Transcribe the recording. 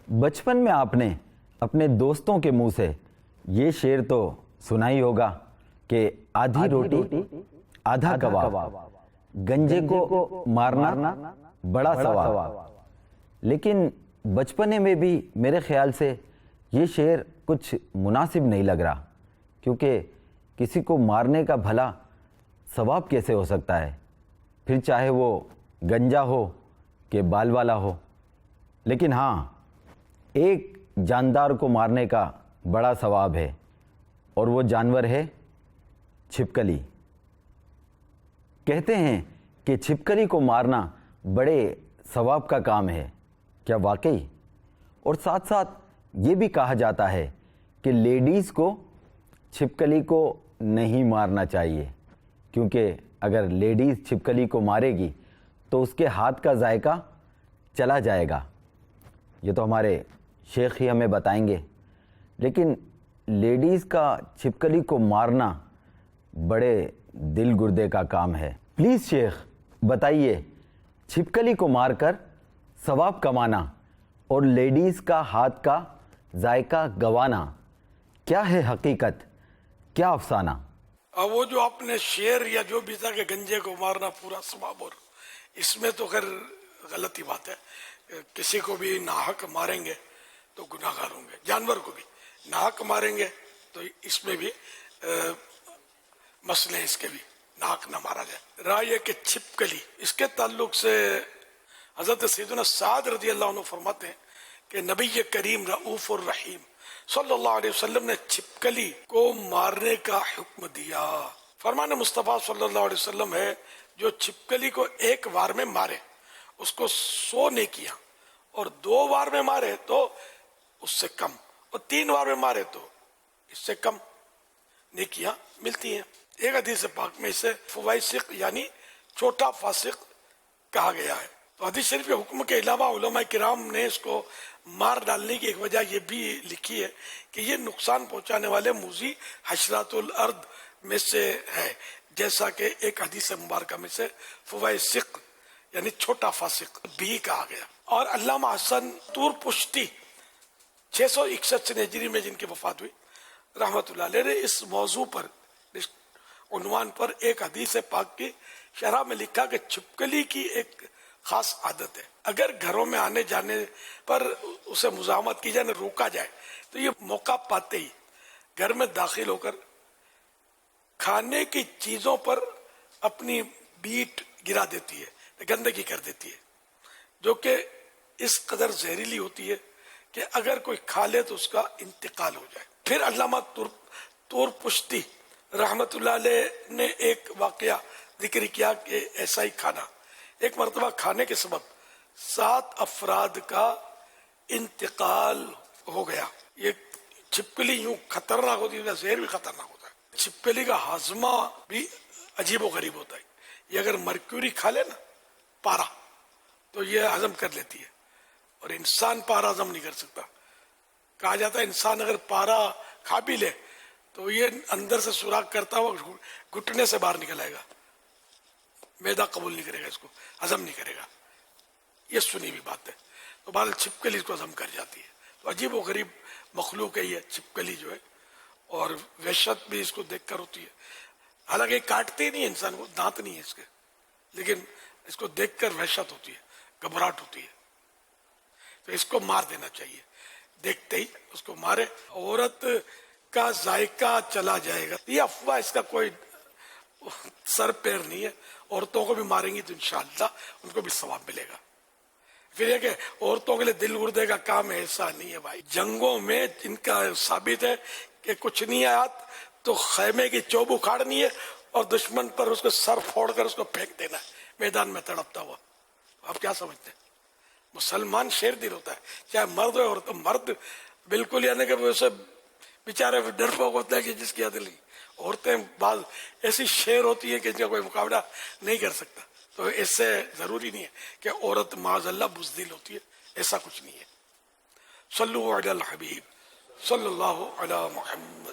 بچپن میں آپ نے اپنے دوستوں کے منہ سے یہ شعر تو سنا ہی ہوگا کہ آدھی روٹی آدھا کباب، گنجے کو مارنا بڑا ثواب۔ لیکن بچپنے میں بھی میرے خیال سے یہ شعر کچھ مناسب نہیں لگ رہا، کیونکہ کسی کو مارنے کا بھلا ثواب کیسے ہو سکتا ہے، پھر چاہے وہ گنجا ہو کہ بال والا ہو۔ لیکن ہاں، ایک جاندار کو مارنے کا بڑا ثواب ہے، اور وہ جانور ہے چھپکلی۔ کہتے ہیں کہ چھپکلی کو مارنا بڑے ثواب کا کام ہے، کیا واقعی؟ اور ساتھ ساتھ یہ بھی کہا جاتا ہے کہ لیڈیز کو چھپکلی کو نہیں مارنا چاہیے، کیونکہ اگر لیڈیز چھپکلی کو مارے گی تو اس کے ہاتھ کا ذائقہ چلا جائے گا۔ یہ تو ہمارے شیخ ہی ہمیں بتائیں گے، لیکن لیڈیز کا چھپکلی کو مارنا بڑے دل گردے کا کام ہے۔ پلیز شیخ بتائیے، چھپکلی کو مار کر ثواب کمانا اور لیڈیز کا ہاتھ کا ذائقہ گوانا کیا ہے حقیقت، کیا افسانہ؟ وہ جو آپ نے شعر یا جو بھی تھا کہ گنجے کو مارنا پورا ثواب، اور اس میں تو خیر غلطی بات ہے۔ کسی کو بھی ناحق ماریں گے تو گناہ گار ہوں گے، جانور کو بھی ناحق ماریں گے تو اس میں بھی مسئلے، اس کے بھی ناحق نہ مارا جائے۔ رائے یہ کہ چھپکلی، اس کے تعلق سے حضرت سیدنا سعد رضی اللہ عنہ فرماتے ہیں کہ نبی کریم رؤوف الرحیم صلی اللہ علیہ وسلم نے چھپکلی کو مارنے کا حکم دیا۔ فرمان مصطفیٰ صلی اللہ علیہ وسلم ہے، جو چھپکلی کو ایک وار میں مارے اس کو 100 نیکیاں، اور 2 وار میں مارے تو اس سے کم، اور 3 وار میں مارے تو اس سے کم نیکیاں ملتی ہیں۔ ایک حدیث پاک میں اسے فوائسق یعنی چھوٹا فاسق کہا گیا ہے۔ تو حدیث شریف کے حکم کے علاوہ علماء کرام نے اس کو مار ڈالنے کی ایک وجہ یہ بھی لکھی ہے کہ یہ نقصان پہنچانے والے موذی حشرات الارض میں سے ہے، جیسا کہ ایک حدیث مبارکہ میں سے فوائسق یعنی چھوٹا فاسق بھی کہا گیا۔ اور علامہ حسن طور پشتی 661 سے ہجری میں جن کی وفات ہوئی رحمت اللہ علیہ نے اس موضوع پر، اس عنوان پر ایک حدیث پاک کی شرح میں لکھا کہ چھپکلی کی ایک خاص عادت ہے، اگر گھروں میں آنے جانے پر اسے مزاحمت کی جائے، روکا جائے تو یہ موقع پاتے ہی گھر میں داخل ہو کر کھانے کی چیزوں پر اپنی بیٹ گرا دیتی ہے، گندگی کر دیتی ہے، جو کہ اس قدر زہریلی ہوتی ہے کہ اگر کوئی کھا لے تو اس کا انتقال ہو جائے۔ پھر علامہ طور پشتی رحمت اللہ علیہ نے ایک واقعہ ذکر کیا کہ ایسا ہی کھانا، ایک مرتبہ کھانے کے سبب 7 افراد کا انتقال ہو گیا۔ یہ چھپکلی یوں خطرناک ہوتی ہے، زہر بھی خطرناک ہوتا ہے۔ چھپکلی کا ہاضمہ بھی عجیب و غریب ہوتا ہے، یہ اگر مرکوری کھا لے نا، پارا، تو یہ ہضم کر لیتی ہے، اور انسان پارا ہضم نہیں کر سکتا۔ کہا جاتا ہے انسان اگر پارا کھا بھی لے تو یہ اندر سے سوراخ کرتا ہوا گھٹنے سے باہر نکل آئے گا، معدہ قبول نہیں کرے گا، اس کو ہضم نہیں کرے گا، یہ سنی ہوئی بات ہے۔ تو بہرحال چھپکلی اس کو ہضم کر جاتی ہے۔ تو عجیب و غریب مخلوق ہے یہ چھپکلی جو ہے، اور وحشت بھی اس کو دیکھ کر ہوتی ہے۔ حالانکہ کاٹتے نہیں انسان کو، دانت نہیں ہے اس کے، لیکن اس کو دیکھ کر وحشت ہوتی ہے، گھبراہٹ ہوتی ہے۔ تو اس کو مار دینا چاہیے، دیکھتے ہی اس کو مارے۔ عورت کا ذائقہ چلا جائے گا، یہ افواہ، اس کا کوئی سر پیر نہیں ہے۔ عورتوں کو بھی ماریں گی تو انشاءاللہ ان کو بھی ثواب ملے گا۔ پھر یہ کہ عورتوں کے لیے دل گردے کا کام ایسا نہیں ہے بھائی۔ جنگوں میں ان کا ثابت ہے کہ کچھ نہیں آیا تو خیمے کی چوب اکھاڑنی ہے اور دشمن پر اس کو سر پھوڑ کر اس کو پھینک دینا ہے میدان میں تڑپتا ہوا۔ آپ کیا سمجھتے ہیں؟ مسلمان شیر دل ہوتا ہے، چاہے مرد ہو عورت، مرد بالکل یعنی کہ وہ اسے بیچارے ڈرپوک ہوتا ہے کہ جس کی عدل نہیں۔ عورتیں بعض ایسی شیر ہوتی ہیں کہ ان کا کوئی مقابلہ نہیں کر سکتا۔ تو اس سے ضروری نہیں ہے کہ عورت معاذ اللہ بزدل ہوتی ہے، ایسا کچھ نہیں ہے۔ صلو علی الحبیب صلی اللہ علی محمد۔